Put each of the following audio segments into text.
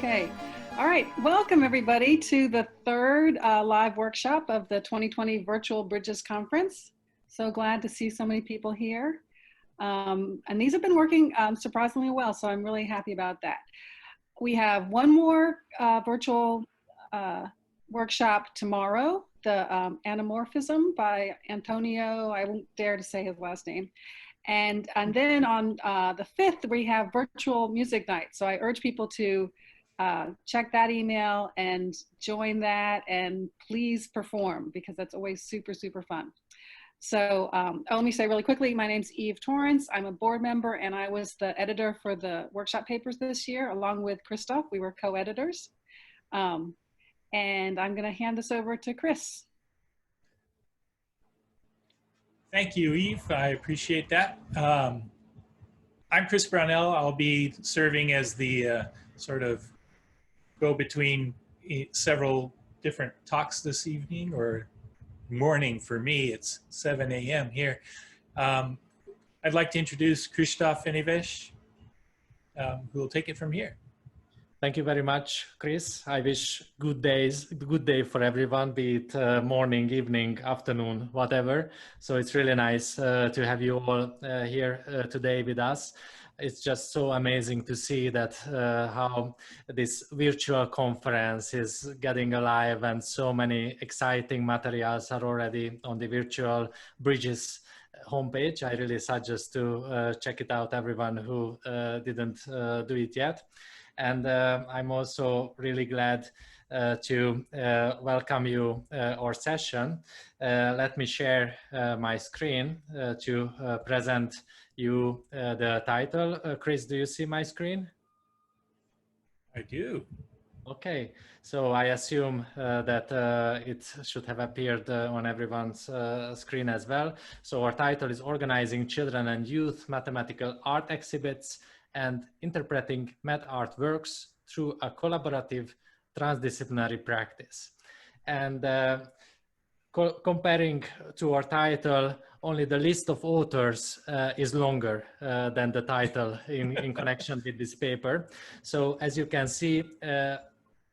Okay. All right. Welcome everybody to the third live workshop of the 2020 Virtual Bridges Conference. So glad to see so many people here. And these have been working surprisingly well, so I'm really happy about that. We have one more virtual workshop tomorrow, the Anamorphism by Antonio, I won't dare to say his last name. And then on the 5th, we have virtual music night. So I urge people to check that email and join that, and please perform, because that's always super, super fun. So let me say really quickly, my name's Eve Torrance. I'm a board member, and I was the editor for the workshop papers this year, along with Kristóf. We were co-editors. And I'm going to hand this over to Chris. Thank you, Eve. I appreciate that. I'm Chris Brownell. I'll be serving as the sort of go-between several different talks this evening, or morning for me. It's 7 a.m. here. I'd like to introduce Kristóf Fenyvesi, who will take it from here. Thank you very much, Chris. I wish good day for everyone, be it morning, evening, afternoon, whatever. So it's really nice to have you all here today with us. It's just so amazing to see that how this virtual conference is getting alive, and so many exciting materials are already on the Virtual Bridges homepage. I really suggest to check it out, everyone who didn't do it yet. And I'm also really glad to welcome you our session. Let me share my screen to present you the title. Chris, do you see my screen? I do. Okay, so I assume that it should have appeared on everyone's screen as well. So our title is Organizing Children and Youth Mathematical Art Exhibits and Interpreting MathArt-works through a Collaborative Transdisciplinary Practice. And comparing to our title, only the list of authors is longer than the title in connection with this paper. So as you can see,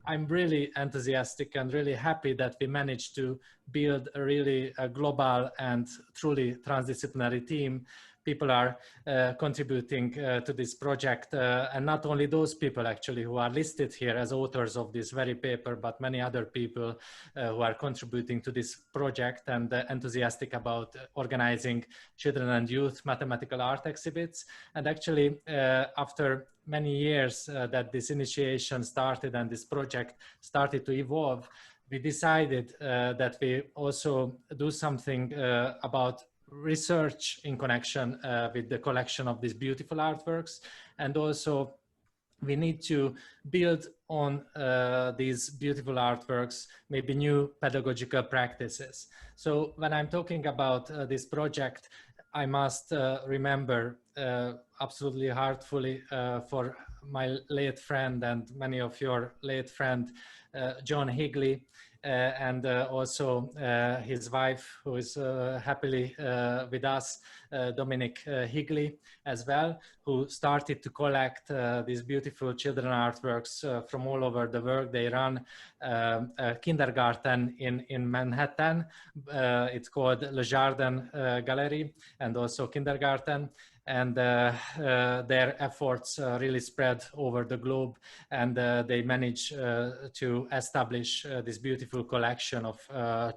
I'm really enthusiastic and really happy that we managed to build a really global and truly transdisciplinary team. People are contributing to this project, and not only those people actually who are listed here as authors of this very paper, but many other people who are contributing to this project and enthusiastic about organizing children and youth mathematical art exhibits. And actually, after many years that this initiation started and this project started to evolve, we decided that we also do something about research in connection with the collection of these beautiful artworks. And also we need to build on these beautiful artworks, maybe new pedagogical practices. So when I'm talking about this project, I must remember absolutely heartfully for my late friend and many of your late friend, John Higley, and also his wife, who is happily with us, Dominic Higley as well, who started to collect these beautiful children artworks from all over the world. They run a kindergarten in Manhattan. It's called Le Jardin Gallery, and also kindergarten. And their efforts really spread over the globe, and they managed to establish this beautiful collection of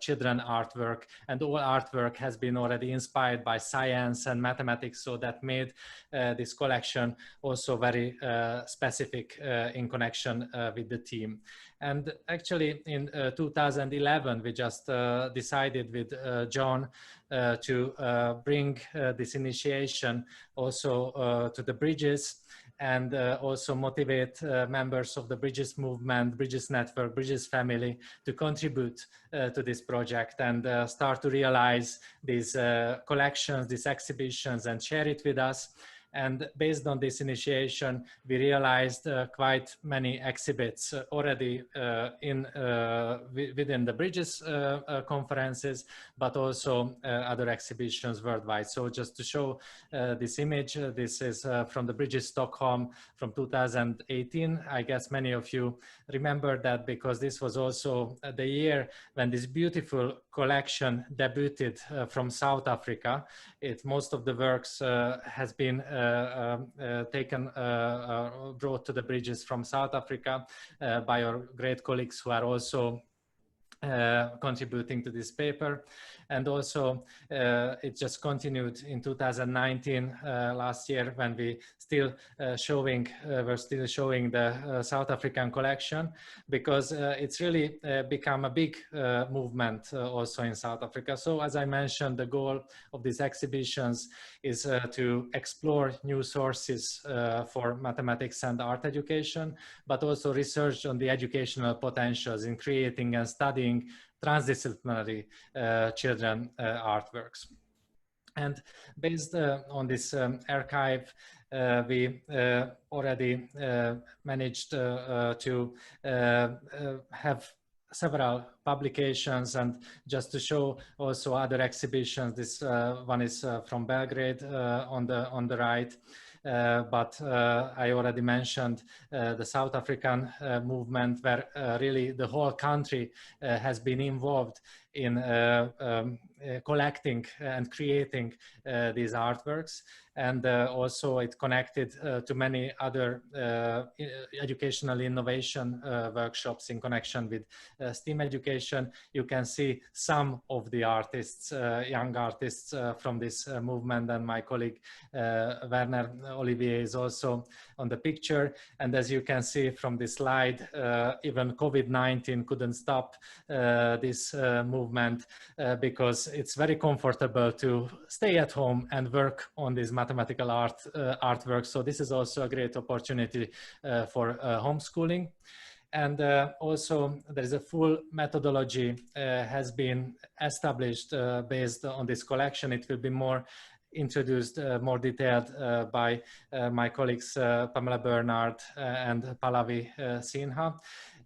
children artwork. And all artwork has been already inspired by science and mathematics, so that made this collection also very specific in connection with the team. And actually in 2011, we just decided with John to bring this initiation also to the Bridges, and also motivate members of the Bridges movement, Bridges network, Bridges family to contribute to this project and start to realize these collections, these exhibitions, and share it with us. And based on this initiation, we realized quite many exhibits already within the Bridges conferences, but also other exhibitions worldwide. So just to show this image, this is from the Bridges Stockholm from 2018. I guess many of you remember that because this was also the year when this beautiful collection debuted from South Africa. Most of the works has been brought to the Bridges from South Africa by our great colleagues who are also contributing to this paper. And also it just continued in 2019 last year when we were still showing the South African collection, because it's really become a big movement also in South Africa. So as I mentioned, the goal of these exhibitions is to explore new sources for mathematics and art education, but also research on the educational potentials in creating and studying transdisciplinary children artworks. And based on this archive, we already managed to have several publications. And just to show also other exhibitions, this one is from Belgrade on the right. But I already mentioned the South African movement, where really the whole country has been involved in collecting and creating these artworks. And also it connected to many other educational innovation workshops in connection with STEAM education. You can see some of the artists, young artists from this movement, and my colleague Werner, Olivier, is also on the picture. And as you can see from this slide, even COVID-19 couldn't stop this movement because it's very comfortable to stay at home and work on these mathematical artworks. So this is also a great opportunity for homeschooling. And also there is a full methodology has been established based on this collection. It will be more introduced, more detailed by my colleagues Pamela, Burnard and Pallawi, Sinha.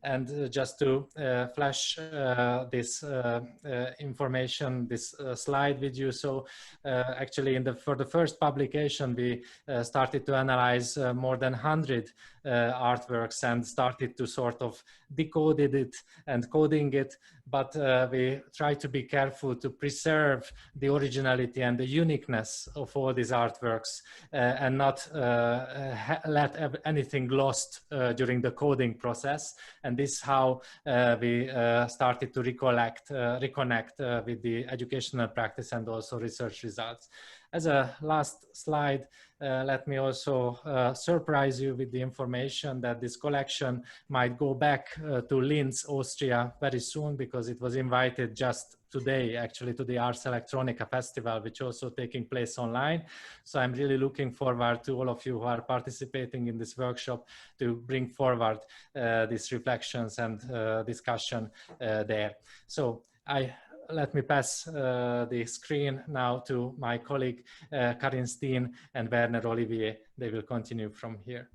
And just to flash this information, this slide with you. So actually for the first publication, we started to analyze more than 100 artworks and started to sort of decoded it and coding it. But we try to be careful to preserve the originality and the uniqueness of all these artworks and not let anything lost during the coding process. And this is how we started to reconnect with the educational practice and also research results. As a last slide, let me also surprise you with the information that this collection might go back to Linz, Austria very soon, because it was invited just today actually to the Ars Electronica Festival, which also taking place online. So I'm really looking forward to all of you who are participating in this workshop to bring forward these reflections and discussion there. So let me pass the screen now to my colleague Carine Steyn and Werner Olivier. They will continue from here.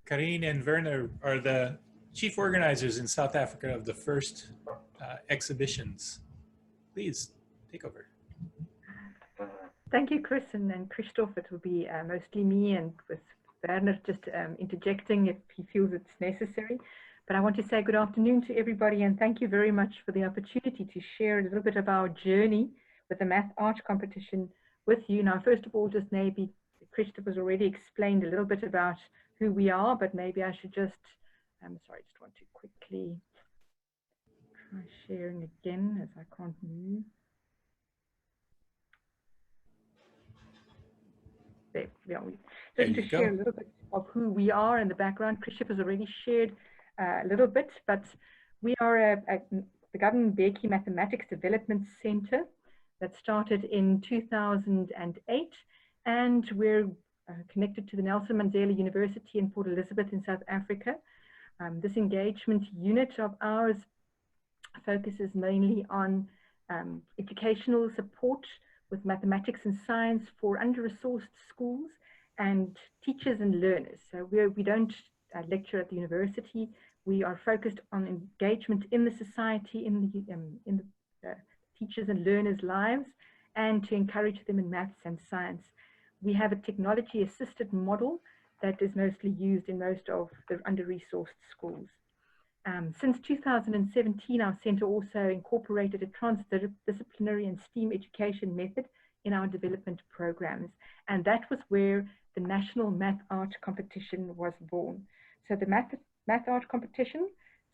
Carine and Werner are the chief organizers in South Africa of the first exhibitions. Please take over. Thank you, Chris and Kristóf. It will be mostly me, and with Werner just interjecting if he feels it's necessary. But I want to say good afternoon to everybody, and thank you very much for the opportunity to share a little bit of our journey with the Math Art competition with you. Now, first of all, just maybe Kristóf has already explained a little bit about who we are, but maybe I should just, sorry, I just want to quickly try sharing again as I can't move. There we are. Just to share a little bit of who we are and the background. Kristóf has already shared a little bit, but we are the Government Mbeki Mathematics Development Center that started in 2008, and we're connected to the Nelson Mandela University in Port Elizabeth in South Africa. This engagement unit of ours focuses mainly on educational support with mathematics and science for under-resourced schools and teachers and learners. So we don't lecture at the university. We are focused on engagement in the society, in the teachers and learners' lives, and to encourage them in maths and science. We have a technology-assisted model that is mostly used in most of the under-resourced schools. Since 2017, our centre also incorporated a transdisciplinary and STEAM education method in our development programs. And that was where the National MathArt competition was born. So the MathArt competition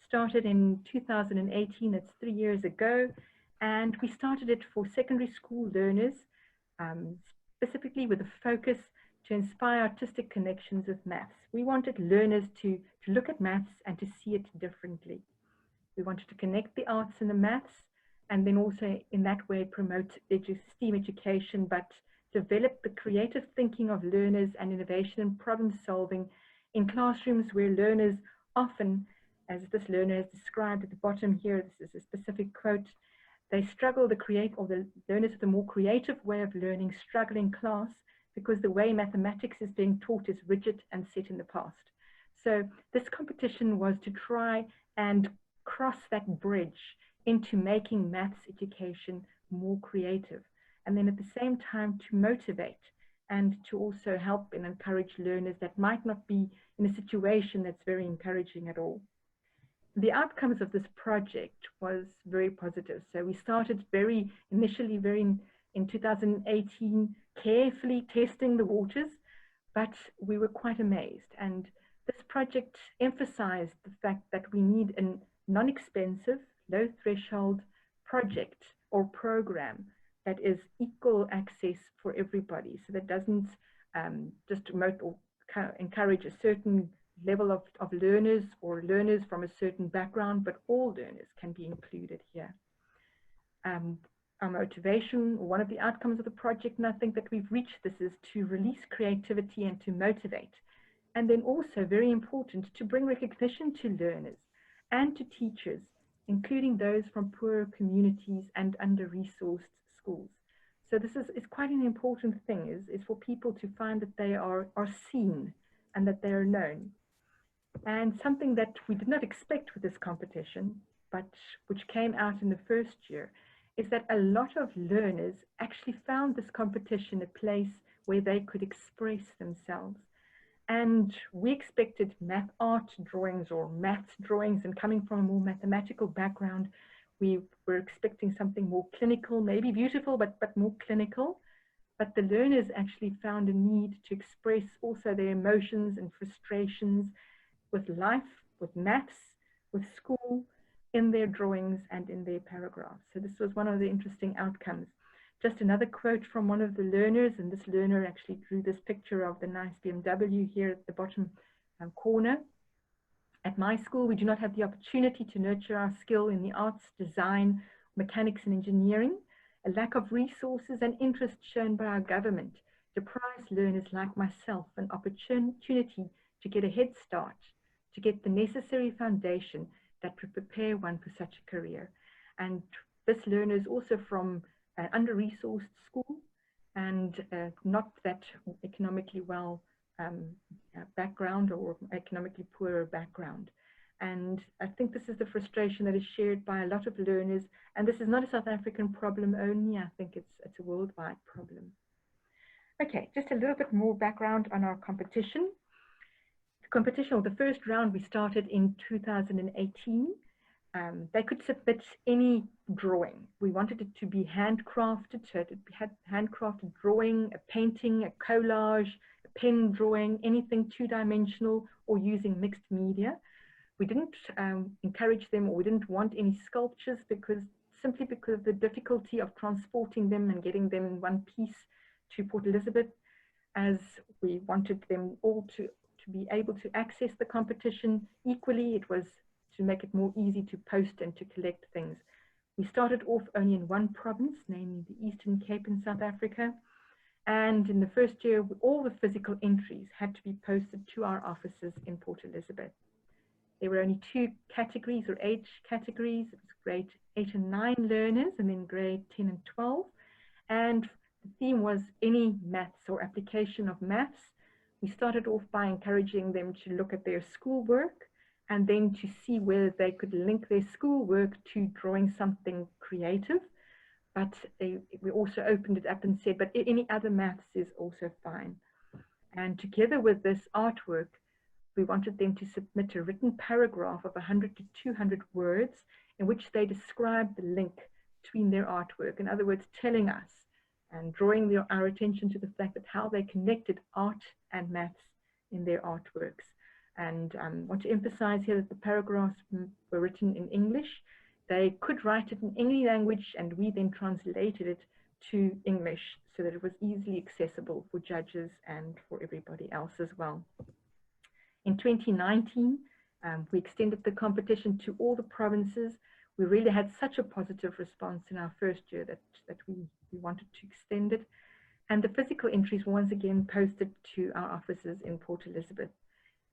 started in 2018, that's 3 years ago. And we started it for secondary school learners, specifically with a focus to inspire artistic connections with maths. We wanted learners to look at maths and to see it differently. We wanted to connect the arts and the maths, and then also in that way promote STEAM education, but develop the creative thinking of learners and innovation and problem solving in classrooms where learners often, as this learner has described at the bottom here, this is a specific quote, they struggle, the learners with a more creative way of learning struggle in class because the way mathematics is being taught is rigid and set in the past. So this competition was to try and cross that bridge into making maths education more creative, and then at the same time to motivate and to also help and encourage learners that might not be in a situation that's very encouraging at all. The outcomes of this project was very positive. So we started initially in 2018, carefully testing the waters, but we were quite amazed. And this project emphasized the fact that we need a non-expensive, low threshold project or program that is equal access for everybody. So that doesn't just promote or encourage a certain level of learners or learners from a certain background, but all learners can be included here. Our motivation, one of the outcomes of the project, and I think that we've reached this, is to release creativity and to motivate. And then also, very important, to bring recognition to learners and to teachers, including those from poorer communities and under-resourced schools. So this is quite an important thing, is for people to find that they are seen and that they are known. And something that we did not expect with this competition, but which came out in the first year, is that a lot of learners actually found this competition a place where they could express themselves. And we expected math art drawings or maths drawings, and coming from a more mathematical background, we were expecting something more clinical, maybe beautiful, but more clinical. But the learners actually found a need to express also their emotions and frustrations with life, with maths, with school, in their drawings and in their paragraphs. So this was one of the interesting outcomes. Just another quote from one of the learners, and this learner actually drew this picture of the nice BMW here at the bottom corner. At my school, we do not have the opportunity to nurture our skill in the arts, design, mechanics and engineering. A lack of resources and interest shown by our government deprives learners like myself an opportunity to get a head start, to get the necessary foundation that would prepare one for such a career. And this learner is also from an under-resourced school and not that economically well background or economically poorer background. And I think this is the frustration that is shared by a lot of learners. And this is not a South African problem only. I think it's a worldwide problem. Okay, just a little bit more background on our competition. The competition, or the first round, we started in 2018. They could submit any drawing. We wanted it to be handcrafted, so it had handcrafted drawing, a painting, a collage, a pen drawing, anything two-dimensional or using mixed media. We didn't encourage them, or we didn't want any sculptures simply because of the difficulty of transporting them and getting them in one piece to Port Elizabeth, as we wanted them all to be able to access the competition equally. It was to make it more easy to post and to collect things. We started off only in one province, namely the Eastern Cape in South Africa. And in the first year, all the physical entries had to be posted to our offices in Port Elizabeth. There were only 2 categories or age categories. It was grade 8 and 9 learners, and then grade 10 and 12. And the theme was any maths or application of maths. We started off by encouraging them to look at their schoolwork and then to see whether they could link their schoolwork to drawing something creative. But we also opened it up and said, but any other maths is also fine. And together with this artwork, we wanted them to submit a written paragraph of 100 to 200 words in which they describe the link between their artwork. In other words, telling us and drawing our attention to the fact that how they connected art and maths in their artworks. And I want to emphasize here that the paragraphs were written in English. They could write it in any language, and we then translated it to English so that it was easily accessible for judges and for everybody else as well. In 2019, we extended the competition to all the provinces. We really had such a positive response in our first year that we wanted to extend it. And the physical entries were once again posted to our offices in Port Elizabeth.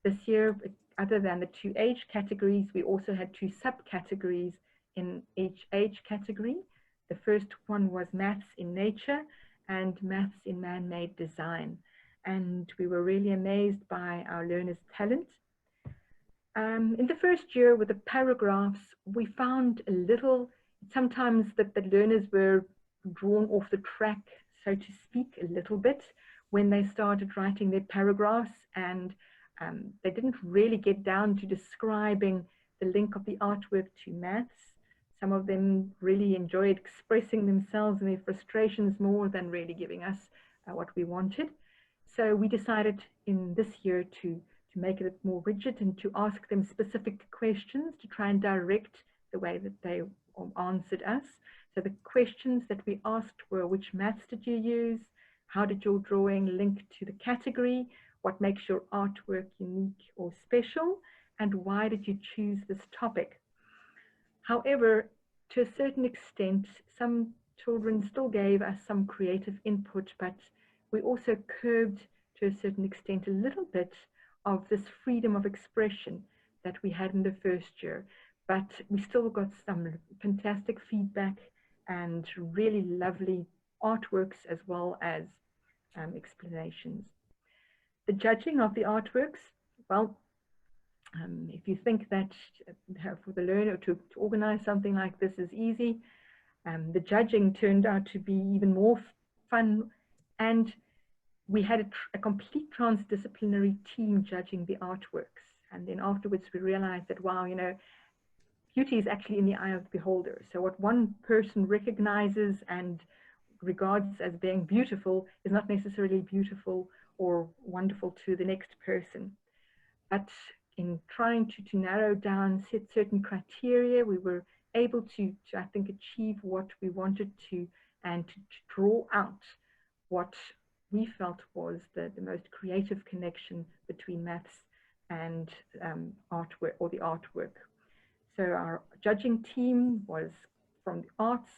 This year, other than the 2 age categories, we also had 2 subcategories in each age category. The first one was maths in nature and maths in man-made design. And we were really amazed by our learners' talent. In the first year with the paragraphs, we found a little, sometimes that the learners were drawn off the track, so to speak, a little bit when they started writing their paragraphs, and they didn't really get down to describing the link of the artwork to maths. Some of them really enjoyed expressing themselves and their frustrations more than really giving us what we wanted. So we decided in this year to make it more rigid and to ask them specific questions to try and direct the way that they answered us. So the questions that we asked were, which maths did you use? How did your drawing link to the category? What makes your artwork unique or special? And why did you choose this topic? However, to a certain extent, some children still gave us some creative input, but we also curbed to a certain extent a little bit of this freedom of expression that we had in the first year. But we still got some fantastic feedback and really lovely artworks as well as explanations. The judging of the artworks, well, if you think that for the learner to organize something like this is easy, the judging turned out to be even more fun, and we had a complete transdisciplinary team judging the artworks. And then afterwards we realized that, wow, you know, beauty is actually in the eye of the beholder. So what one person recognizes and regards as being beautiful is not necessarily beautiful or wonderful to the next person. But in trying to narrow down certain criteria, we were able to I think, achieve what we wanted to, and to draw out what we felt was the most creative connection between maths and artwork, or the artwork. So our judging team was from the arts,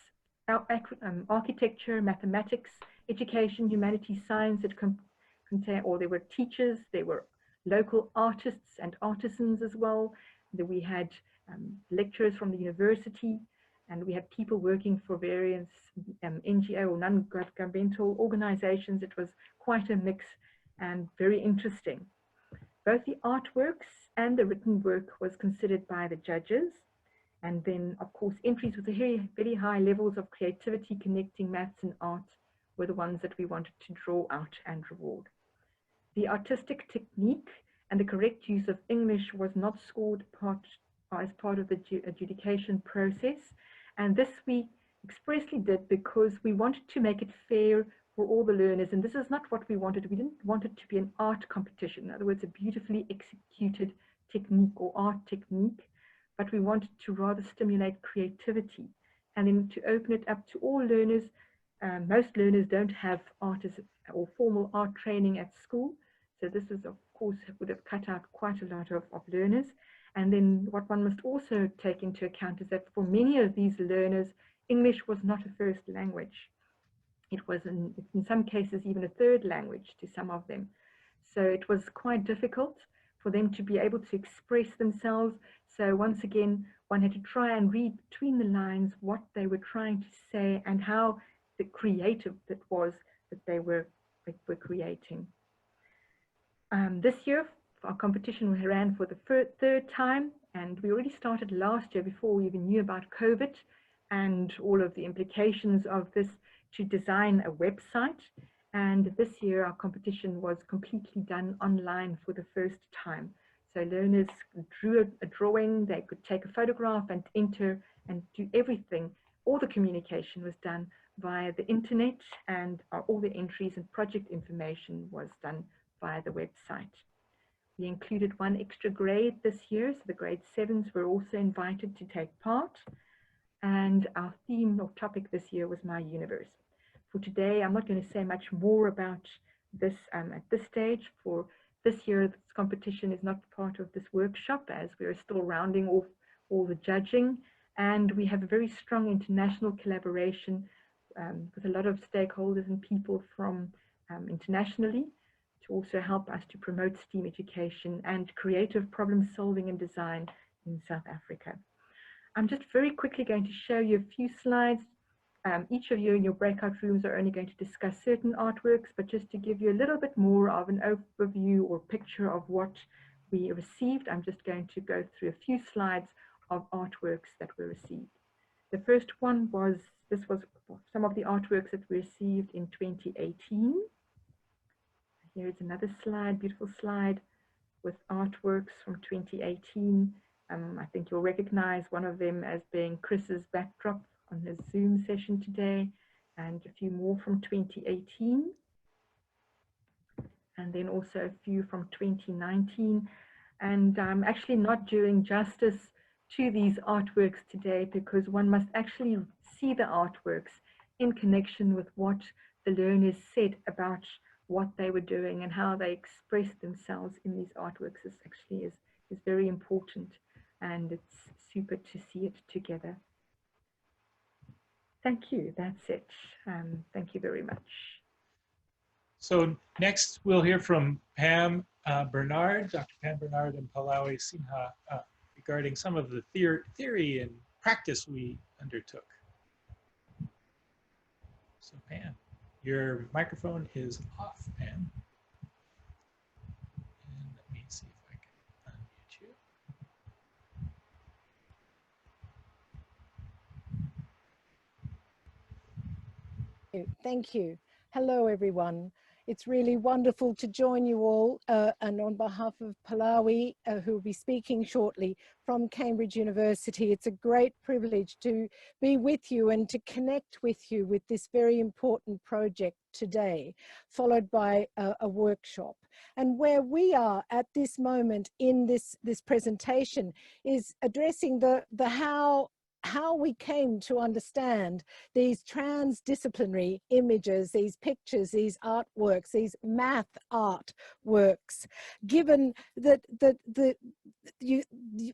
architecture, mathematics, education, humanities, science. It contained, or there were teachers, there were local artists and artisans as well. We had lecturers from the university, and we had people working for various NGO or non-governmental organizations. It was quite a mix and very interesting. Both the artworks and the written work was considered by the judges. And then, of course, entries with very, very high levels of creativity connecting maths and art were the ones that we wanted to draw out and reward. The artistic technique and the correct use of English was not scored as part of the adjudication process. And this we expressly did because we wanted to make it fair for all the learners. And this is not what we wanted. We didn't want it to be an art competition. In other words, a beautifully executed technique or art technique, but we wanted to rather stimulate creativity and then to open it up to all learners. Most learners don't have art or formal art training at school. So this is, of course, would have cut out quite a lot of learners. And then what one must also take into account is that for many of these learners, English was not a first language. It was in some cases even a third language to some of them. So it was quite difficult for them to be able to express themselves. So once again, one had to try and read between the lines what they were trying to say and how the creative that was that they were creating. This year, our competition ran for the third time, and we already started last year before we even knew about COVID and all of the implications of this, to design a website. And this year our competition was completely done online for the first time. So learners drew a drawing, they could take a photograph and enter and do everything. All the communication was done via the internet, and all the entries and project information was done via the website. We included one extra grade this year, so the grade 7s were also invited to take part. And our theme or topic this year was My Universe. For today, I'm not going to say much more about this at this stage. For this year, this competition is not part of this workshop, as we are still rounding off all the judging. And we have a very strong international collaboration with a lot of stakeholders and people from internationally, to also help us to promote STEAM education and creative problem solving and design in South Africa. I'm just very quickly going to show you a few slides. Each of you in your breakout rooms are only going to discuss certain artworks, but just to give you a little bit more of an overview or picture of what we received, I'm just going to go through a few slides of artworks that were received. The first one was, this was some of the artworks that we received in 2018. Here's another slide, beautiful slide with artworks from 2018. I think you'll recognize one of them as being Chris's backdrop on his Zoom session today, and a few more from 2018. And then also a few from 2019. And I'm actually not doing justice to these artworks today, because one must actually see the artworks in connection with what the learners said about what they were doing and how they expressed themselves in these artworks. This actually is very important, and it's super to see it together. Thank you, that's it. Thank you very much. So next we'll hear from Burnard, Dr. Pam Burnard and Pallawi Sinha regarding some of the theory and practice we undertook. So Pam, your microphone is off, Pam. And let me see if I can unmute you. Thank you. Hello, everyone. It's really wonderful to join you all, and on behalf of Pallawi, who will be speaking shortly from Cambridge University, it's a great privilege to be with you and to connect with you with this very important project today, followed by a workshop. And where we are at this moment in this presentation is addressing the how we came to understand these transdisciplinary images, these pictures, these artworks, these math art works, given that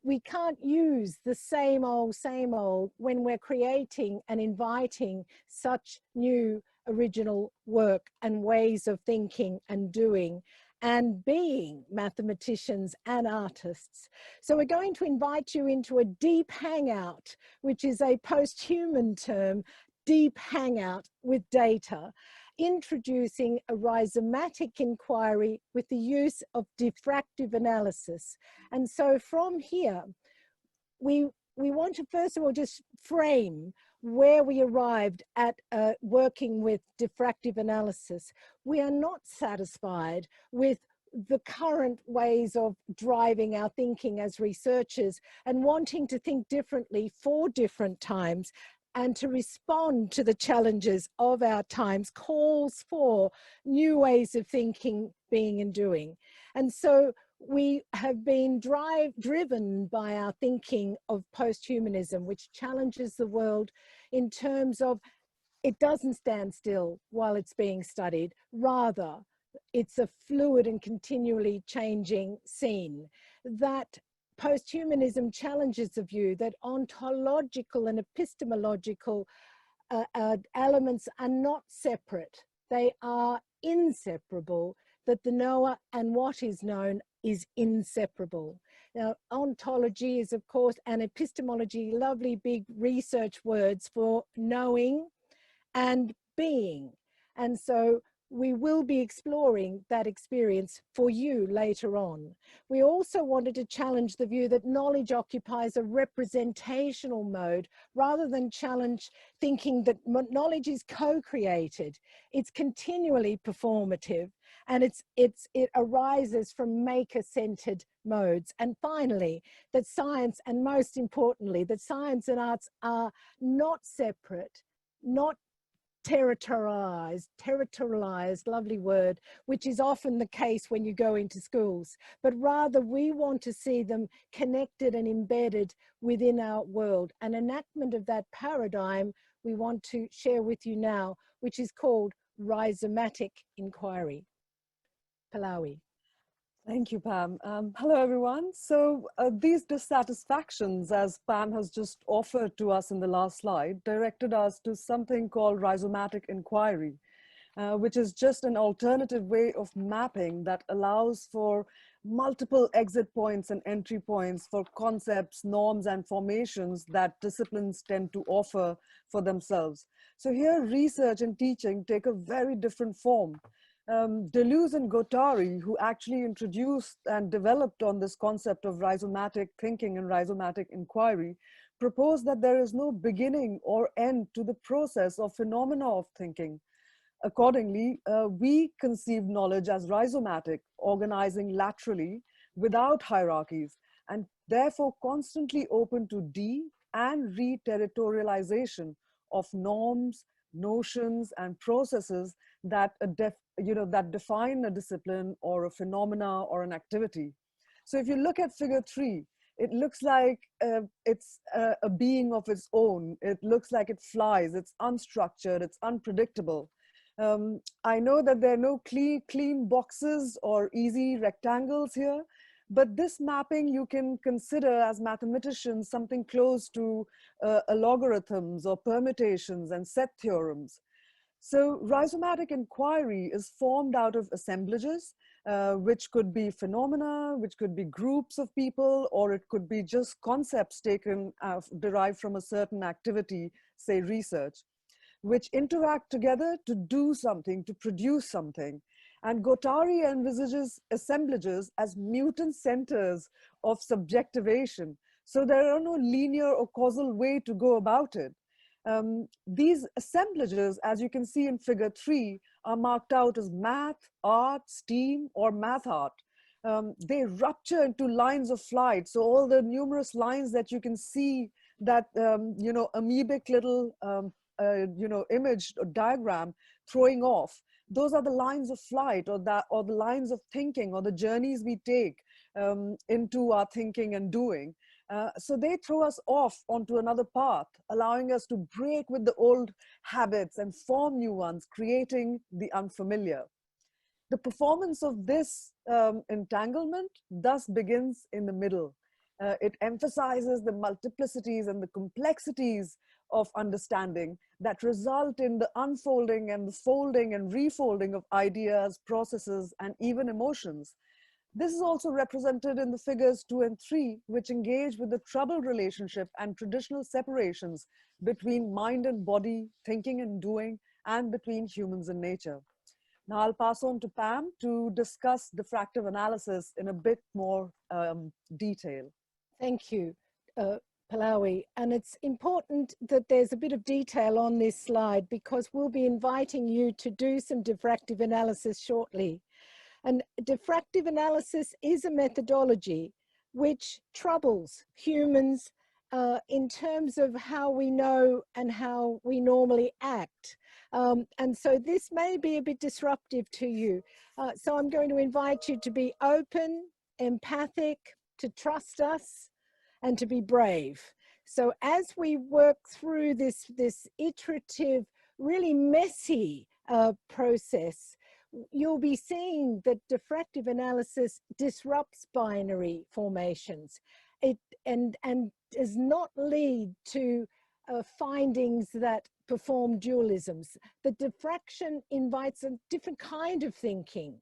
we can't use the same old when we're creating and inviting such new original work and ways of thinking and doing and being mathematicians and artists. So we're going to invite you into a deep hangout, which is a post-human term, deep hangout with data, introducing a rhizomatic inquiry with the use of diffractive analysis. And so from here, we want to first of all just frame where we arrived at working with diffractive analysis. We are not satisfied with the current ways of driving our thinking as researchers and wanting to think differently for different times, and to respond to the challenges of our times calls for new ways of thinking, being and doing. And so we have been driven by our thinking of post-humanism, which challenges the world in terms of it doesn't stand still while it's being studied. Rather, it's a fluid and continually changing scene. That post-humanism challenges the view that ontological and epistemological elements are not separate. They are inseparable, that the knower and what is known is inseparable. Now, ontology is, of course, and epistemology, lovely big research words for knowing, and being. And so we will be exploring that experience for you later on. We also wanted to challenge the view that knowledge occupies a representational mode rather than challenge thinking that knowledge is co-created. It's continually performative, and it arises from maker-centered modes. And finally, that science, and most importantly, that science and arts are not separate, not territorialized, lovely word, which is often the case when you go into schools, but rather we want to see them connected and embedded within our world. An enactment of that paradigm we want to share with you now, which is called rhizomatic inquiry. Pallawi. Thank you, Pam. Hello, everyone. So these dissatisfactions, as Pam has just offered to us in the last slide, directed us to something called rhizomatic inquiry, which is just an alternative way of mapping that allows for multiple exit points and entry points for concepts, norms, and formations that disciplines tend to offer for themselves. So here, research and teaching take a very different form. Deleuze and Guattari, who actually introduced and developed on this concept of rhizomatic thinking and rhizomatic inquiry, proposed that there is no beginning or end to the process or phenomena of thinking. Accordingly, we conceive knowledge as rhizomatic, organizing laterally without hierarchies, and therefore constantly open to and re-territorialization of norms, notions, and processes that that define a discipline or a phenomena or an activity. So if you look at figure 3, it looks like it's a being of its own. It looks like it flies. It's unstructured. It's unpredictable. I know that there are no clean boxes or easy rectangles here, but this mapping you can consider as mathematicians something close to logarithms or permutations and set theorems. So rhizomatic inquiry is formed out of assemblages, which could be phenomena, which could be groups of people, or it could be just concepts taken, derived from a certain activity, say research, which interact together to do something, to produce something. And Guattari envisages assemblages as mutant centers of subjectivation. So there are no linear or causal way to go about it. These assemblages, as you can see in figure 3, are marked out as math, art, STEAM, or math art. They rupture into lines of flight. So all the numerous lines that you can see, that amoebic little image or diagram throwing off, those are the lines of flight, or the lines of thinking, or the journeys we take into our thinking and doing. So they throw us off onto another path, allowing us to break with the old habits and form new ones, creating the unfamiliar. The performance of this entanglement thus begins in the middle. It emphasizes the multiplicities and the complexities of understanding that result in the unfolding and the folding and refolding of ideas, processes, and even emotions. This is also represented in the figures 2 and 3, which engage with the troubled relationship and traditional separations between mind and body, thinking and doing, and between humans and nature. Now I'll pass on to Pam to discuss diffractive analysis in a bit more detail. Thank you, Pallawi. And it's important that there's a bit of detail on this slide, because we'll be inviting you to do some diffractive analysis shortly. And diffractive analysis is a methodology which troubles humans in terms of how we know and how we normally act. And so this may be a bit disruptive to you. So I'm going to invite you to be open, empathic, to trust us, and to be brave. So as we work through this iterative, really messy process, you'll be seeing that diffractive analysis disrupts binary formations. And does not lead to findings that perform dualisms. The diffraction invites a different kind of thinking,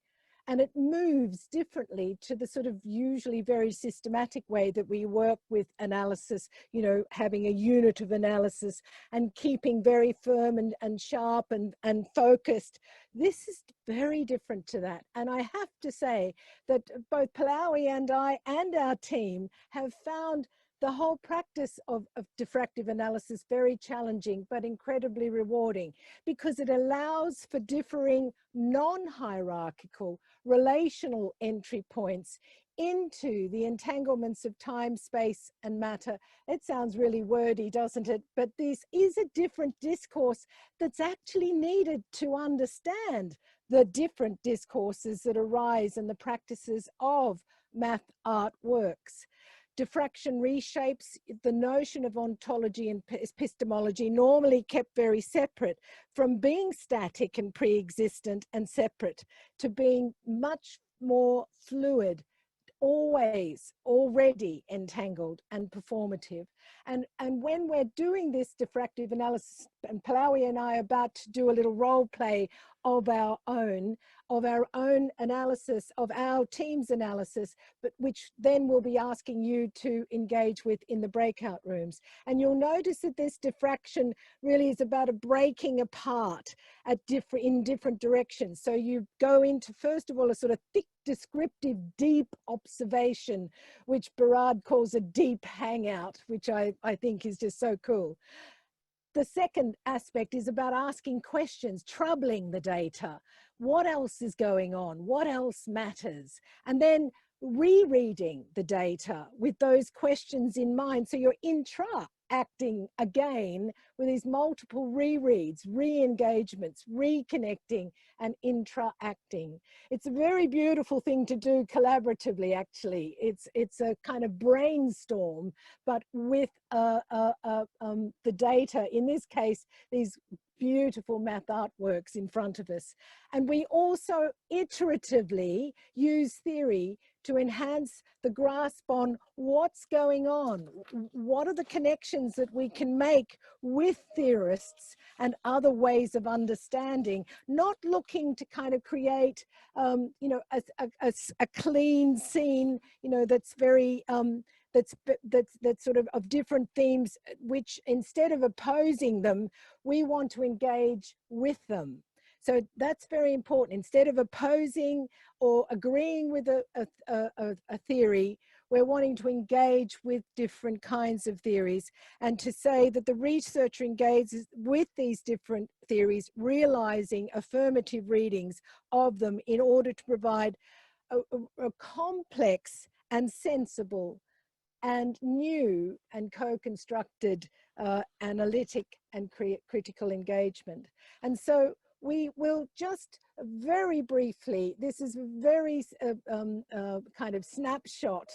and it moves differently to the sort of usually very systematic way that we work with analysis, you know, having a unit of analysis and keeping very firm and sharp and focused. This is very different to that. And I have to say that both Pallawi and I and our team have found the whole practice of diffractive analysis very challenging, but incredibly rewarding, because it allows for differing non-hierarchical relational entry points into the entanglements of time, space, and matter. It sounds really wordy, doesn't it? But this is a different discourse that's actually needed to understand the different discourses that arise in the practices of MathArt-works. Diffraction reshapes the notion of ontology and epistemology, normally kept very separate, from being static and pre-existent and separate to being much more fluid, always already entangled and performative. And when we're doing this diffractive analysis, and Pallawi and I are about to do a little role play of our own analysis, of our team's analysis, but which then we'll be asking you to engage with in the breakout rooms. And you'll notice that this diffraction really is about a breaking apart in different directions. So you go into, first of all, a sort of thick, descriptive, deep observation, which Burnard calls a deep hangout, which I think is just so cool. The second aspect is about asking questions, troubling the data. What else is going on? What else matters? And then rereading the data with those questions in mind. So you're intra-acting again with these multiple rereads, re-engagements, reconnecting, and intra-acting. It's a very beautiful thing to do collaboratively, actually. It's a kind of brainstorm, but with the data, in this case, these beautiful MathArt-works in front of us. And we also iteratively use theory to enhance the grasp on what's going on. What are the connections that we can make with theorists and other ways of understanding, not looking to kind of create, you know, a clean scene, you know, that's very, that's sort of different themes, which instead of opposing them, we want to engage with them. So that's very important. Instead of opposing or agreeing with a theory, we're wanting to engage with different kinds of theories, and to say that the researcher engages with these different theories, realizing affirmative readings of them in order to provide a complex and sensible and new and co-constructed analytic and critical engagement. And so we will just very briefly, this is a very kind of snapshot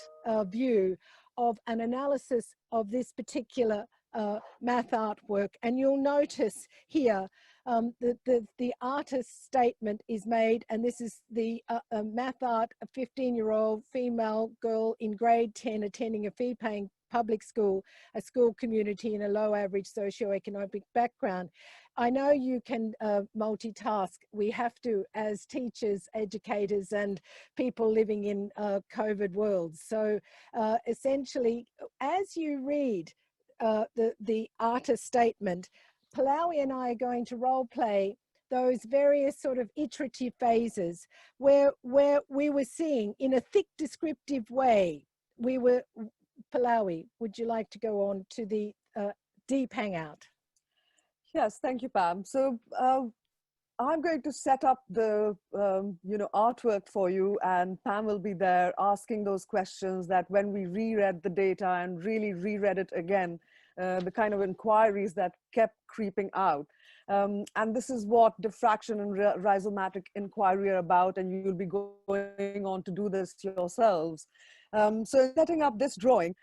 view of an analysis of this particular MathArt-work. And you'll notice here the artist's statement is made, and this is the MathArt, a 15-year-old female girl in grade 10 attending a fee-paying public school, a school community in a low average socioeconomic background. I know you can multitask. We have to, as teachers, educators, and people living in COVID worlds. So essentially, as you read the artist statement, Pallawi and I are going to role play those various sort of iterative phases where we were seeing in a thick descriptive way. Pallawi, would you like to go on to the deep hangout? Yes, thank you, Pam. So I'm going to set up the you know, artwork for you, and Pam will be there asking those questions that when we reread the data and really reread it again, the kind of inquiries that kept creeping out. And this is what diffraction and rhizomatic inquiry are about, and you'll be going on to do this yourselves. So setting up this drawing,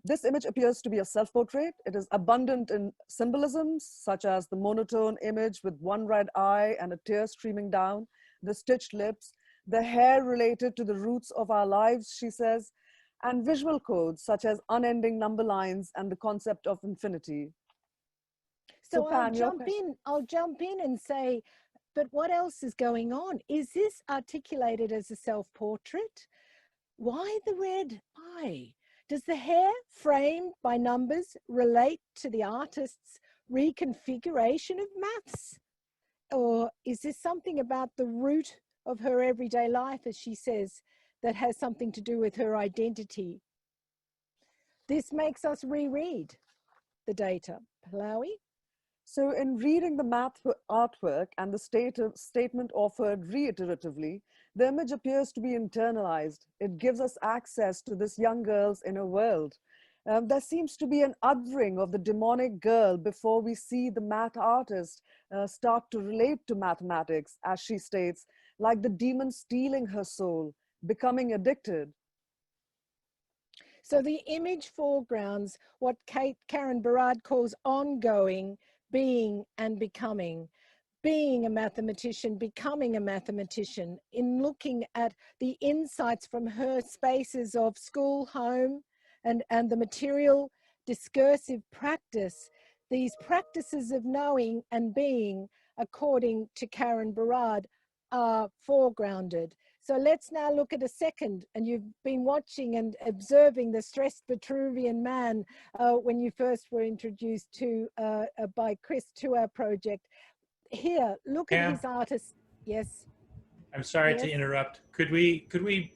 this image appears to be a self-portrait. It is abundant in symbolisms, such as the monotone image with one red eye and a tear streaming down, the stitched lips, the hair related to the roots of our lives, she says, and visual codes such as unending number lines and the concept of infinity. So Pam, I'll jump in and say, but what else is going on? Is this articulated as a self-portrait? Why the red eye? Does the hair framed by numbers relate to the artist's reconfiguration of maths? Or is this something about the root of her everyday life, as she says, that has something to do with her identity? This makes us reread the data. Pallawi? So in reading the math artwork and the statement offered reiteratively, the image appears to be internalized. It gives us access to this young girl's inner world. There seems to be an othering of the demonic girl before we see the math artist start to relate to mathematics, as she states, like the demon stealing her soul, becoming addicted. So the image foregrounds what Karen Burnard calls ongoing being and becoming. Being a mathematician, becoming a mathematician, in looking at the insights from her spaces of school, home, and the material discursive practice, these practices of knowing and being, according to Karen Burnard, are foregrounded. So let's now look at a second, and you've been watching and observing the stressed Vitruvian man when you first were introduced to by Chris to our project. Here, look at his artist. Yes. I'm sorry Yes. to interrupt. Could we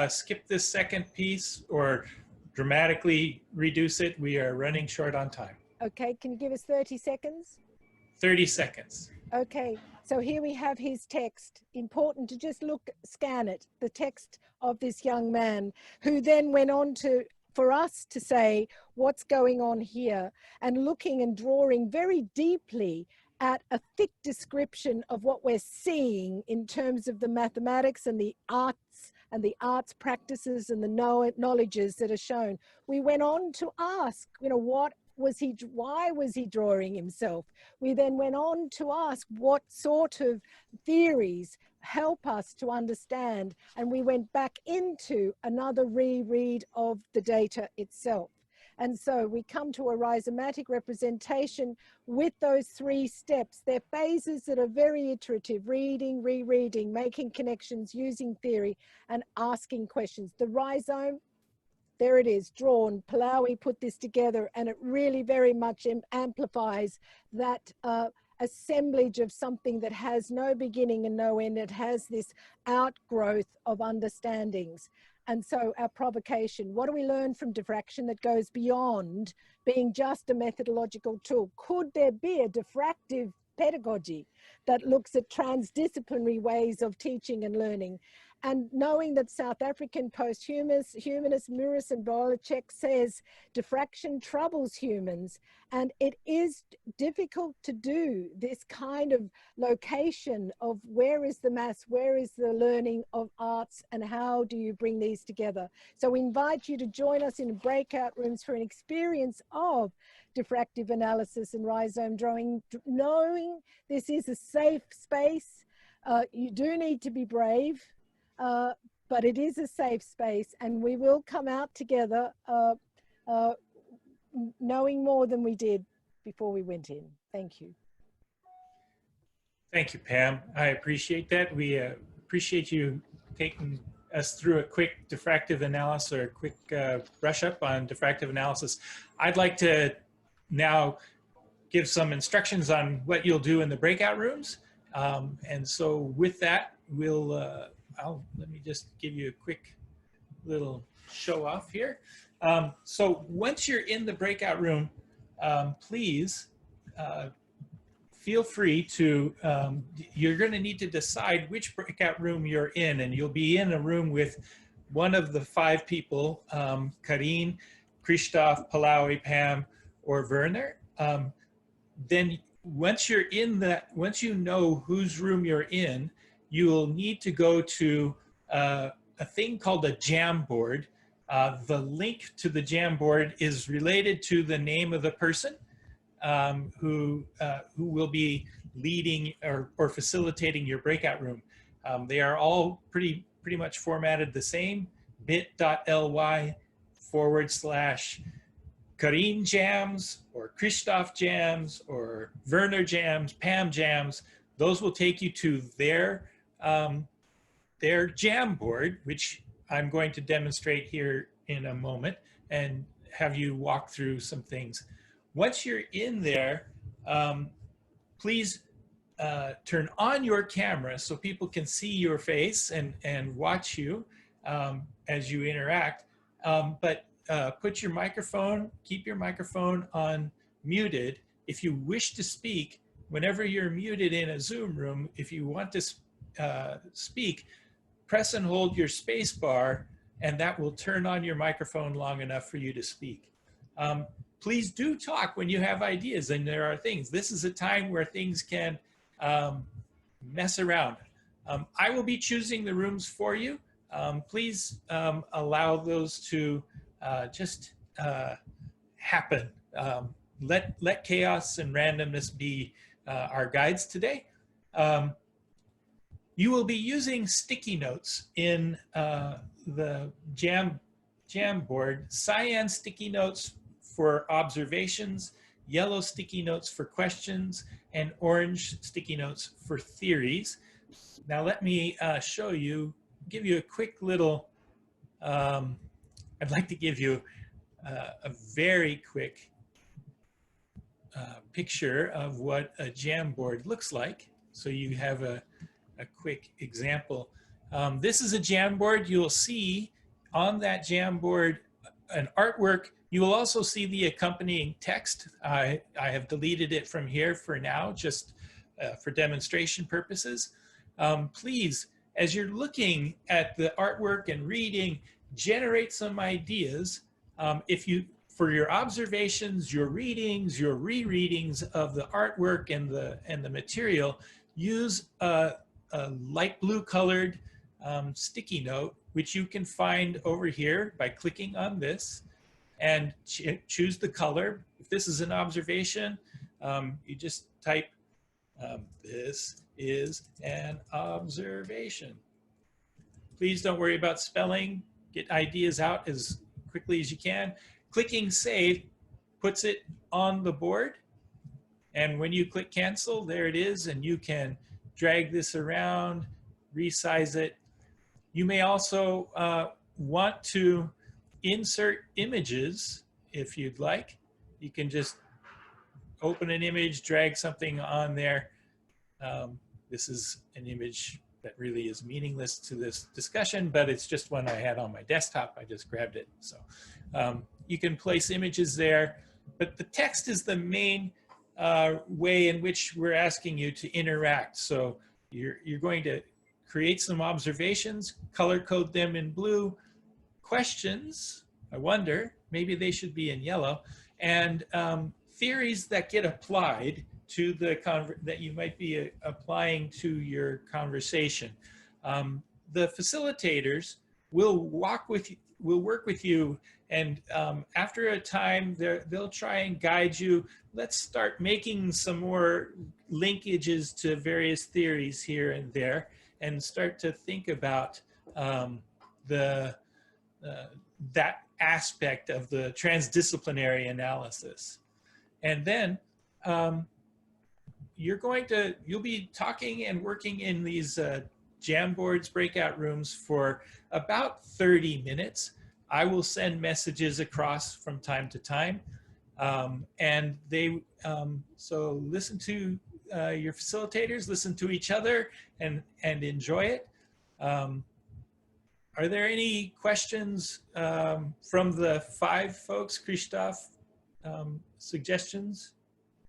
skip this second piece or dramatically reduce it? We are running short on time. Okay, can you give us 30 seconds? 30 seconds. Okay, so here we have his text. Important to just scan it, the text of this young man, who then went on for us to say what's going on here, and looking and drawing very deeply at a thick description of what we're seeing in terms of the mathematics and the arts practices and the knowledges that are shown. We went on to ask, why was he drawing himself? We then went on to ask what sort of theories help us to understand, and we went back into another reread of the data itself. And so we come to a rhizomatic representation with those 3 steps. They're phases that are very iterative: reading, rereading, making connections, using theory, and asking questions. The rhizome, there it is, drawn. Pallawi put this together, and it really very much amplifies that assemblage of something that has no beginning and no end. It has this outgrowth of understandings. And so our provocation, what do we learn from diffraction that goes beyond being just a methodological tool? Could there be a diffractive pedagogy that looks at transdisciplinary ways of teaching and learning? And knowing that South African post-humanist Muris and Bolacek says diffraction troubles humans, and it is difficult to do this kind of location of where is the maths, where is the learning of arts, and how do you bring these together. So we invite you to join us in breakout rooms for an experience of diffractive analysis and rhizome drawing, knowing this is a safe space. You do need to be brave. But it is a safe space, and we will come out together knowing more than we did before we went in. Thank you. Thank you, Pam. I appreciate that. We appreciate you taking us through a quick diffractive analysis, or a quick brush up on diffractive analysis. I'd like to now give some instructions on what you'll do in the breakout rooms. And so with that, we'll let me just give you a quick little show off here. So once you're in the breakout room, please feel free to, you're going to need to decide which breakout room you're in, and you'll be in a room with one of the 5 people, Carine, Kristóf, Pallawi, Pam, or Werner. Then once you're in that, once you know whose room you're in, you will need to go to a thing called a Jamboard. The link to the Jamboard is related to the name of the person who will be leading or facilitating your breakout room. They are all pretty much formatted the same: bit.ly/Carine jams, or Kristóf jams, or Werner jams, Pam jams. those will take you to their Jamboard, which I'm going to demonstrate here in a moment and have you walk through some things. Once you're in there, please turn on your camera so people can see your face and watch you as you interact. But put your microphone, keep your microphone on muted. If you wish to speak, whenever you're muted in a Zoom room, if you want to speak, press and hold your space bar, and that will turn on your microphone long enough for you to speak. Please do talk when you have ideas and there are things. This is a time where things can mess around. I will be choosing the rooms for you. Please allow those to just happen. Let chaos and randomness be our guides today. You will be using sticky notes in the Jamboard, cyan sticky notes for observations, yellow sticky notes for questions, and orange sticky notes for theories. Now let me show you, give you a quick little, I'd like to give you a very quick picture of what a Jamboard looks like. So you have a quick example. This is a Jamboard. You'll see on that Jamboard an artwork. You will also see the accompanying text. I have deleted it from here for now, just for demonstration purposes. Please, as you're looking at the artwork and reading, generate some ideas. For your observations, your readings, your rereadings of the artwork and the material, use a light blue colored sticky note, which you can find over here by clicking on this and choose the color. If this is an observation, you just type, this is an observation. Please don't worry about spelling. Get ideas out as quickly as you can. Clicking save puts it on the board. And when you click cancel, there it is, and you can drag this around, resize it. You may also want to insert images if you'd like. You can just open an image, drag something on there. This is an image that really is meaningless to this discussion, but it's just one I had on my desktop. I just grabbed it. So you can place images there, but the text is the main way in which we're asking you to interact. So you're going to create some observations, color code them in blue, questions, I wonder, maybe they should be in yellow, and theories that get applied to that you might be applying to your conversation. The facilitators will work with you, and after a time, they'll try and guide you. Let's start making some more linkages to various theories here and there, and start to think about that aspect of the transdisciplinary analysis. And then you'll be talking and working in these Jamboards breakout rooms for about 30 minutes. I will send messages across from time to time. And so listen to your facilitators, listen to each other, and enjoy it. Are there any questions from the 5 folks? Kristóf, suggestions?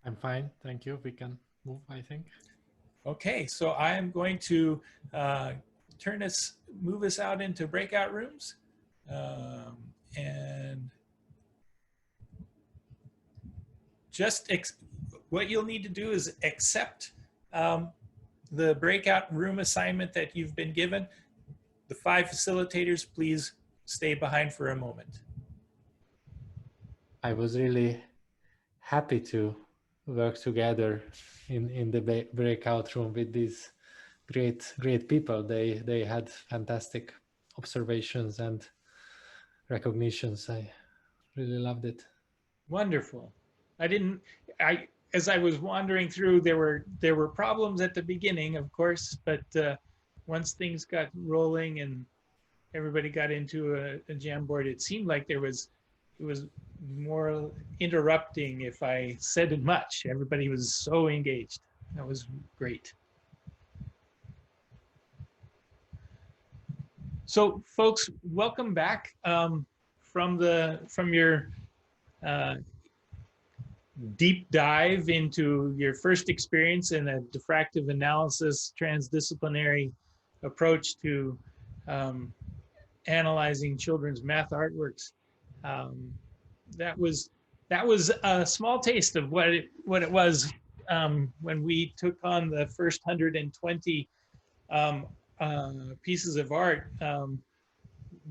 I'm fine, thank you. We can move, I think. Okay, so I am going to move us out into breakout rooms. And just what you'll need to do is accept the breakout room assignment that you've been given. The 5 facilitators, please stay behind for a moment. I was really happy to work together in the breakout room with these great people. They had fantastic observations and recognitions. I really loved it. Wonderful. as I was wandering through, there were problems at the beginning, of course, but once things got rolling and everybody got into a Jamboard, it seemed like it was more interrupting if I said much. Everybody was so engaged. That was great. So folks, welcome back from your deep dive into your first experience in a diffractive analysis transdisciplinary approach to analyzing children's math artworks. That was a small taste of what it was when we took on the first 120 pieces of art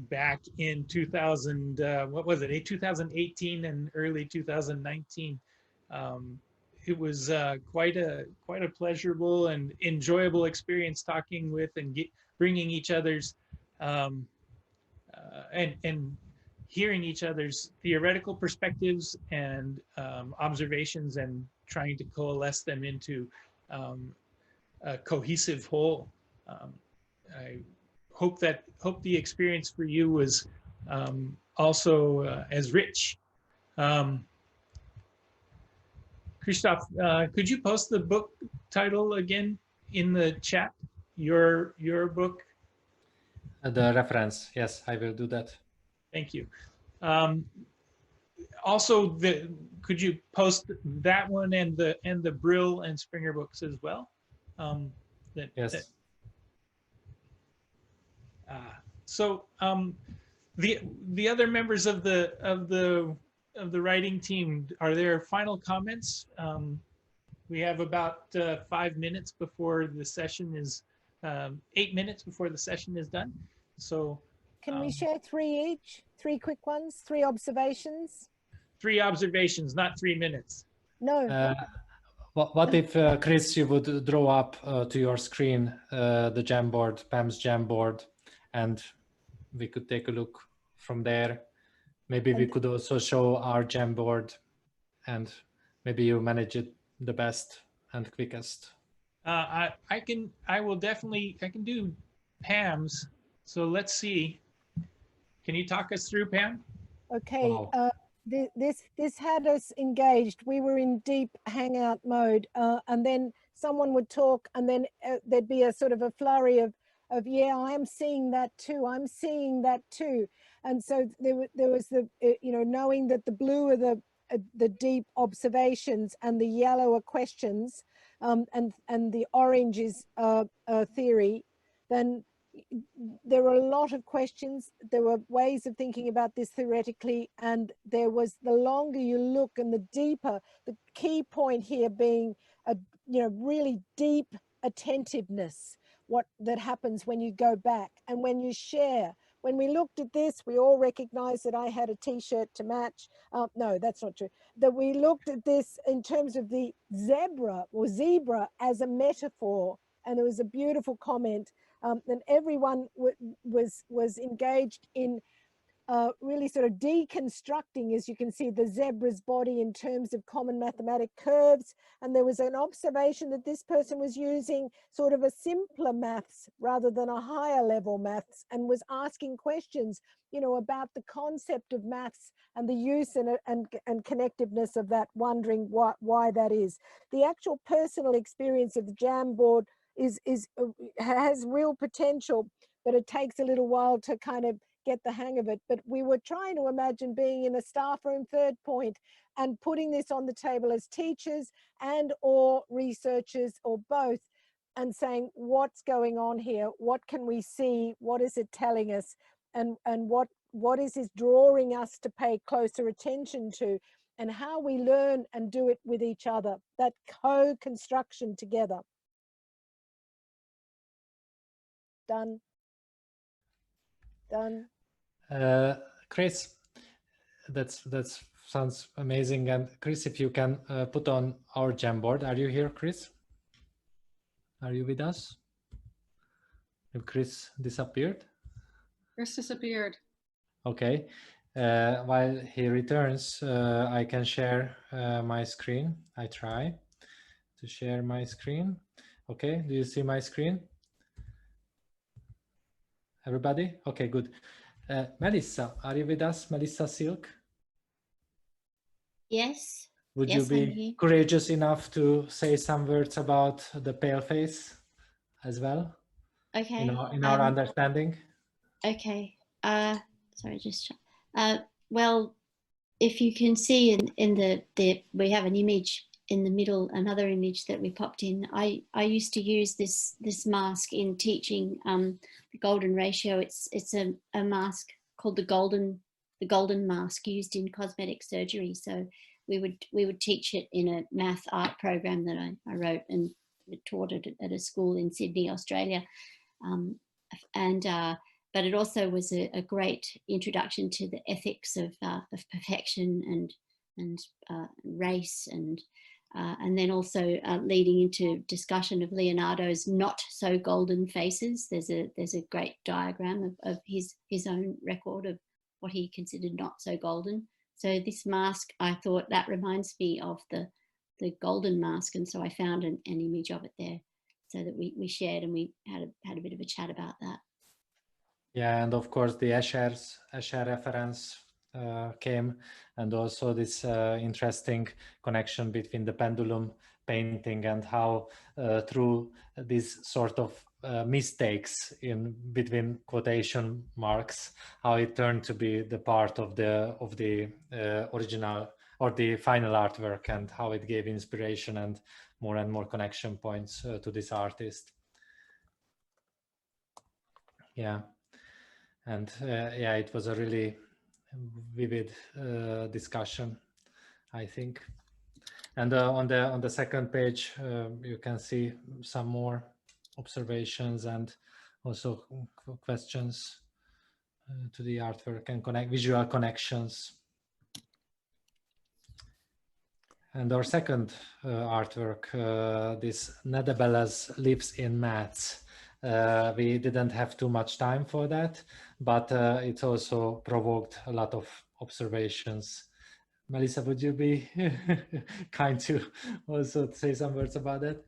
back in 2018 and early 2019. It was quite a pleasurable and enjoyable experience talking with and bringing each other's and hearing each other's theoretical perspectives and observations and trying to coalesce them into a cohesive whole. I hope the experience for you was also as rich. Kristóf, could you post the book title again in the chat? Your book? The reference, yes, I will do that. Thank you. Also, could you post that one and the Brill and Springer books as well? Yes. So the other members of the writing team, are there final comments? We have about 5 minutes before the session is 8 minutes before the session is done. So can we share 3 each? 3 quick ones, 3 observations? 3 observations, not 3 minutes. No. What if, Chris, you would draw up to your screen the Jamboard, Pam's Jamboard, and we could take a look from there. Maybe we could also show our Jamboard, and maybe you manage it the best and quickest. I can do Pam's. So let's see. Can you talk us through, Pam? Okay. Wow. This had us engaged. We were in deep hangout mode, and then someone would talk, and then there'd be a sort of a flurry of yeah, I'm seeing that too. I'm seeing that too. And so there was the knowing that the blue are the deep observations and the yellow are questions, and the orange is theory. Then there were a lot of questions. There were ways of thinking about this theoretically, and there was, the longer you look and the deeper, the key point here being a really deep attentiveness, what that happens when you go back and when you share. When we looked at this, we all recognized that I had a t-shirt to match. No, that's not true. That we looked at this in terms of the zebra as a metaphor, and there was a beautiful comment. And everyone was engaged in really sort of deconstructing, as you can see, the zebra's body in terms of common mathematic curves. And there was an observation that this person was using sort of a simpler maths rather than a higher level maths, and was asking questions, about the concept of maths and the use and connectiveness of that, wondering why that is. The actual personal experience of the Jamboard has real potential, but it takes a little while to kind of get the hang of it. But we were trying to imagine being in a staff room, Third Point, and putting this on the table as teachers and or researchers or both, and saying, what's going on here? What can we see? What is it telling us? And what is this drawing us to pay closer attention to, and how we learn and do it with each other, that co-construction together. Done. Chris, that sounds amazing. And Chris, if you can put on our Jamboard. Are you here, Chris? Are you with us? If Chris disappeared? Chris disappeared. Okay. While he returns, I can share my screen. I try to share my screen. Okay, do you see my screen? Everybody? Okay, good. Melissa, are you with us? Melissa Silk? Yes. Would Yes, you be I'm here. courageous enough to say some words about the pale face as well? Okay. In our understanding? Okay. Sorry, just well, if you can see in the we have an image in the middle, another image that we popped in. I used to use this mask in teaching the golden ratio. It's a mask called the golden mask used in cosmetic surgery. So we would teach it in a math art program that I wrote and taught it at a school in Sydney, Australia. But it also was a great introduction to the ethics of perfection and race, and then also leading into discussion of Leonardo's not so golden faces. There's a great diagram of his own record of what he considered not so golden. So this mask, I thought that reminds me of the golden mask, and so I found an image of it there, so that we shared and we had a bit of a chat about that. Yeah, and of course the Escher reference came, and also this interesting connection between the pendulum painting and how through these sort of mistakes in between quotation marks, how it turned to be the part of the original or the final artwork, and how it gave inspiration and more connection points to this artist. Yeah. And yeah, it was a really vivid discussion, I think. And on the second page, you can see some more observations and also questions to the artwork and visual connections. And our second artwork, this Nedebelas Lives in Maths. We didn't have too much time for that, but it also provoked a lot of observations. Melissa, would you be kind to also say some words about that?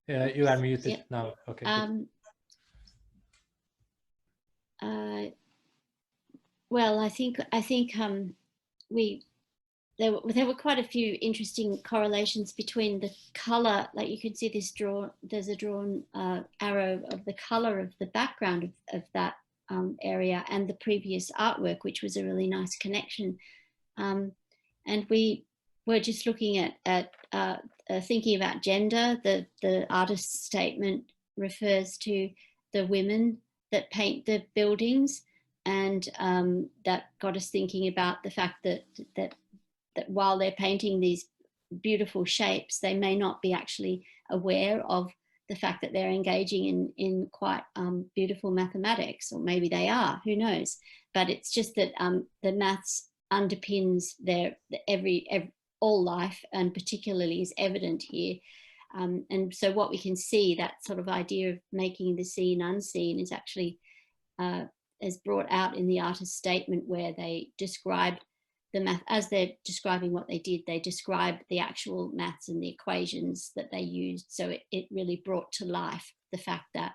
You are muted now. Okay. Well, I think there were quite a few interesting correlations between the color. Like you can see there's a drawn arrow of the color of the background of that area and the previous artwork, which was a really nice connection. And we were just looking at thinking about gender. The artist's statement refers to the women that paint the buildings, and that got us thinking about the fact that while they're painting these beautiful shapes, they may not be actually aware of the fact that they're engaging in quite beautiful mathematics, or maybe they are, who knows. But it's just that the maths underpins all life, and particularly is evident here. And so what we can see, that sort of idea of making the seen unseen, is actually is brought out in the artist's statement, where they describe the math as they're describing what they did. They describe the actual maths and the equations that they used. So it really brought to life the fact that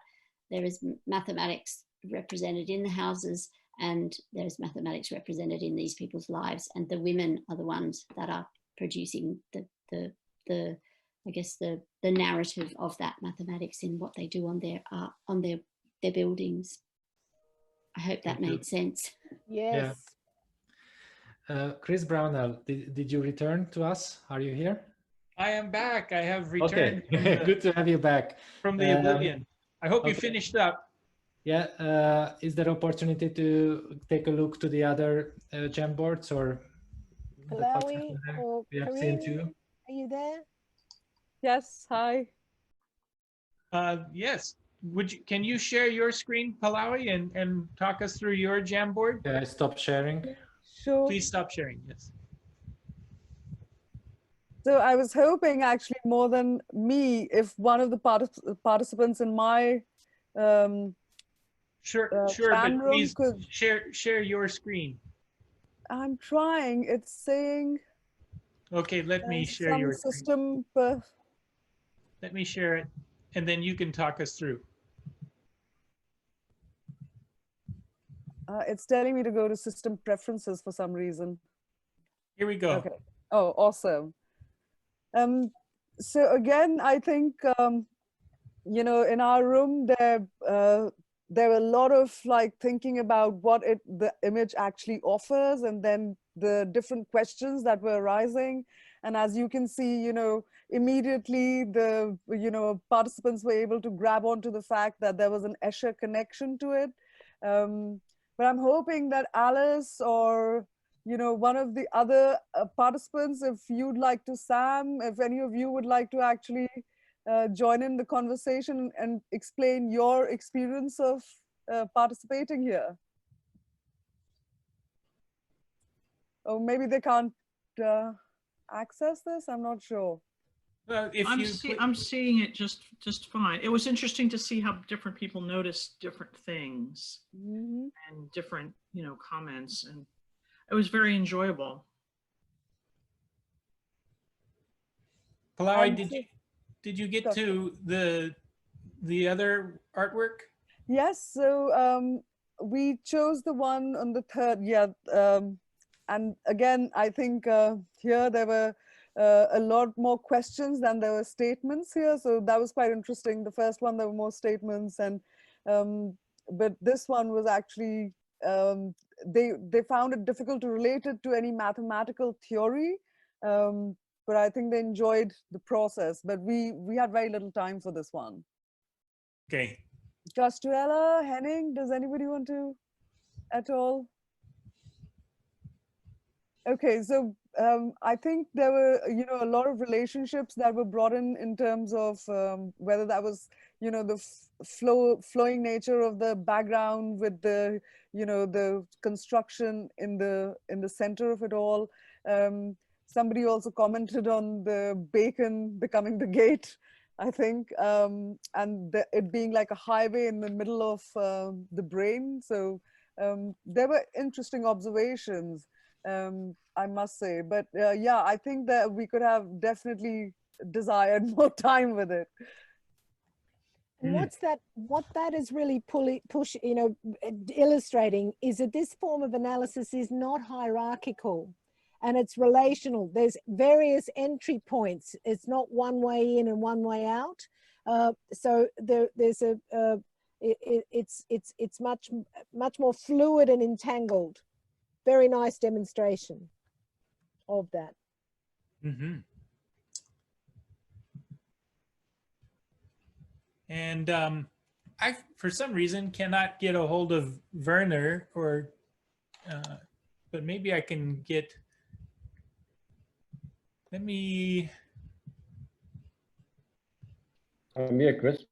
there is mathematics represented in the houses, and there's mathematics represented in these people's lives, and the women are the ones that are producing the I guess the narrative of that mathematics in what they do on their art, on their buildings. I hope that made sense. Yes. Yeah. Chris Brownell, did you return to us? Are you here? I am back. I have returned. Okay, good to have you back. From the oblivion. I hope you finished up. Yeah, is there opportunity to take a look to the other Jamboards, or Pallawi or we have seen Carine, too? are you there? Yes, hi. Yes. Can you share your screen, Pallawi, and talk us through your Jamboard? Yeah, stop sharing. Sure. Please stop sharing. Yes. So I was hoping, actually, more than me, if one of the participants in my Sure, but chan room please could... share your screen. I'm trying. It's saying... Okay, let me share some your screen. system... Let me share it, and then you can talk us through. It's telling me to go to system preferences for some reason. Here we go. Okay. Oh, awesome. So again, I think, you know, in our room, there were a lot of like thinking about what the image actually offers, and then the different questions that were arising. And as you can see, you know, immediately the, you know, participants were able to grab onto the fact that there was an Escher connection to it. But I'm hoping that Alice or, you know, one of the other participants, if you'd like to, Sam, if any of you would like to actually join in the conversation and explain your experience of participating here. Or maybe they can't access this, I'm not sure. Well, if I'm seeing it just fine. It was interesting to see how different people noticed different things and different, you know, comments, and it was very enjoyable. Pallawi, did you get to the other artwork? Yes, so we chose the one on the third, yeah. And again, I think here there were a lot more questions than there were statements here. So that was quite interesting. The first one, there were more statements, and but this one was actually, they found it difficult to relate it to any mathematical theory. But I think they enjoyed the process, but we had very little time for this one. Okay. Castuella, Henning, does anybody want to at all? Okay, so I think there were, you know, a lot of relationships that were brought in terms of whether that was, you know, the flowing nature of the background with the, you know, the construction in the center of it all. Somebody also commented on the bacon becoming the gate, I think, and it being like a highway in the middle of the brain. So there were interesting observations. I must say, but yeah, I think that we could have definitely desired more time with it. And what that is really illustrating is that this form of analysis is not hierarchical, and it's relational. There's various entry points. It's not one way in and one way out. So there's it's much more fluid and entangled. Very nice demonstration of that. Mm-hmm. And I, for some reason, cannot get a hold of Werner, or, but maybe I can get. Let me. I'm here, Chris.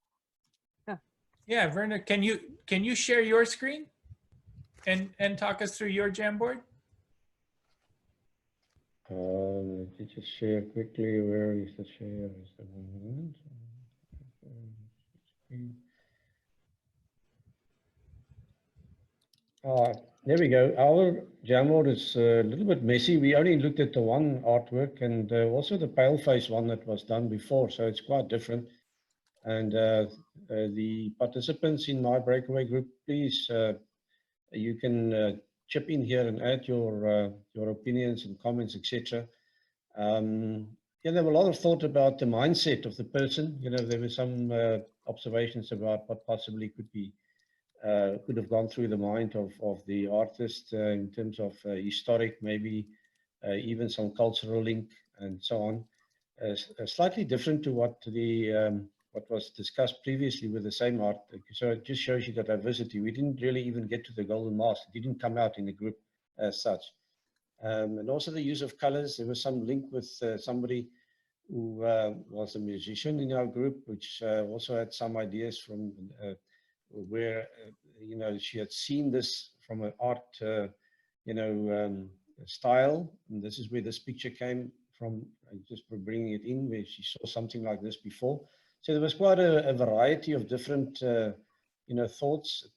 Yeah, Werner, can you share your screen and talk us through your Jamboard? Let me just share quickly. Where is the share? Is the moment? There we go. Our Jamboard is a little bit messy. We only looked at the one artwork and also the paleface one that was done before, so it's quite different. And the participants in my breakaway group, please, you can chip in here and add your opinions and comments, etc. Yeah, there were a lot of thought about the mindset of the person. You know, there were some observations about what possibly could have gone through the mind of the artist in terms of historic, maybe even some cultural link and so on. Slightly different to what was discussed previously with the same art. So it just shows you the diversity. We didn't really even get to the golden mask. It didn't come out in the group as such. And also the use of colors. There was some link with somebody who was a musician in our group, which also had some ideas from where, you know, she had seen this from an art, you know, style. And this is where this picture came from, just for bringing it in, where she saw something like this before. So there was quite a variety of different, you know, thoughts.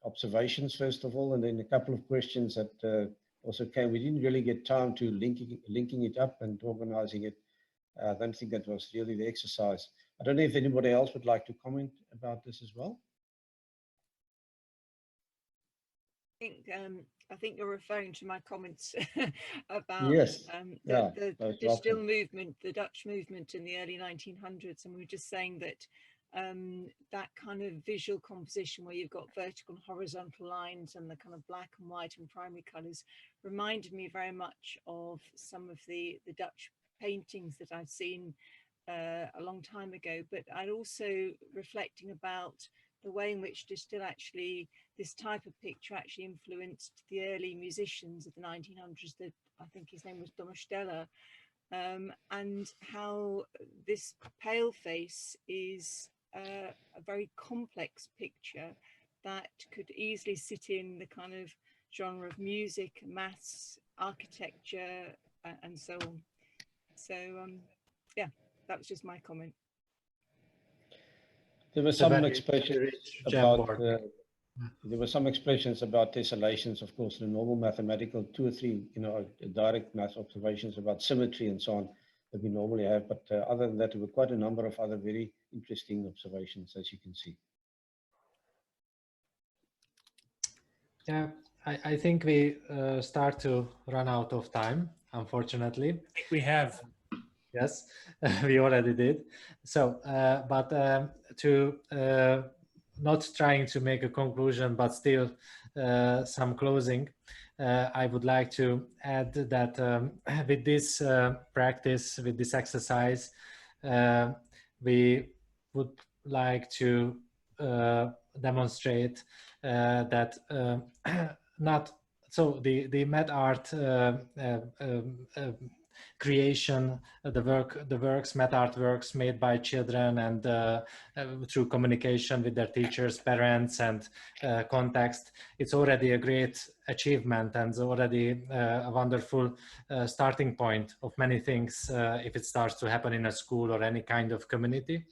observations first of all, and then a couple of questions that also came. We didn't really get time to linking it up and organizing it. I don't think that was really the exercise. I don't know if anybody else would like to comment about this as well. I think you're referring to my comments about yes. the still movement, the Dutch movement in the early 1900s, and we were just saying that that kind of visual composition where you've got vertical and horizontal lines and the kind of black and white and primary colours reminded me very much of some of the Dutch paintings that I've seen a long time ago. But I'd also reflecting about the way in which this type of picture actually influenced the early musicians of the 1900s. That I think his name was Dommersteller, and how this pale face is a very complex picture that could easily sit in the kind of genre of music, maths, architecture, and so on. So yeah, that was just my comment. There were some expressions about there were some expressions about tessellations, of course, the normal mathematical 2 or 3, direct math observations about symmetry and so on that we normally have. But other than that, there were quite a number of other very interesting observations, as you can see. Yeah, I think we start to run out of time, unfortunately. I think we have. Yes, we already did. So, but to not trying to make a conclusion, but still some closing, I would like to add that with this practice, with this exercise, we would like to demonstrate that the MathArt creation, the works, MathArt-works made by children and through communication with their teachers, parents, and context. It's already a great achievement and already a wonderful starting point of many things if it starts to happen in a school or any kind of community.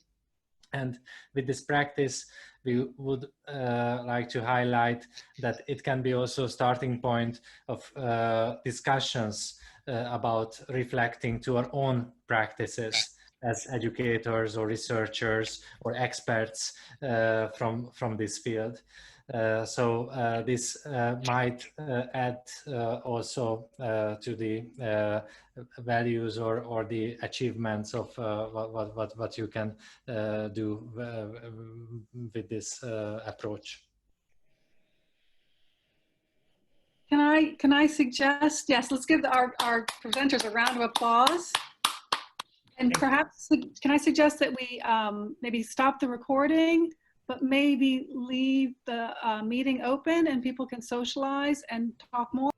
And with this practice, we would like to highlight that it can be also a starting point of discussions about reflecting to our own practices as educators or researchers or experts from this field. So this might add also to the values or the achievements of what you can do with this approach. Can I suggest, yes, let's give our presenters a round of applause. And perhaps, can I suggest that we maybe stop the recording, but maybe leave the meeting open and people can socialize and talk more?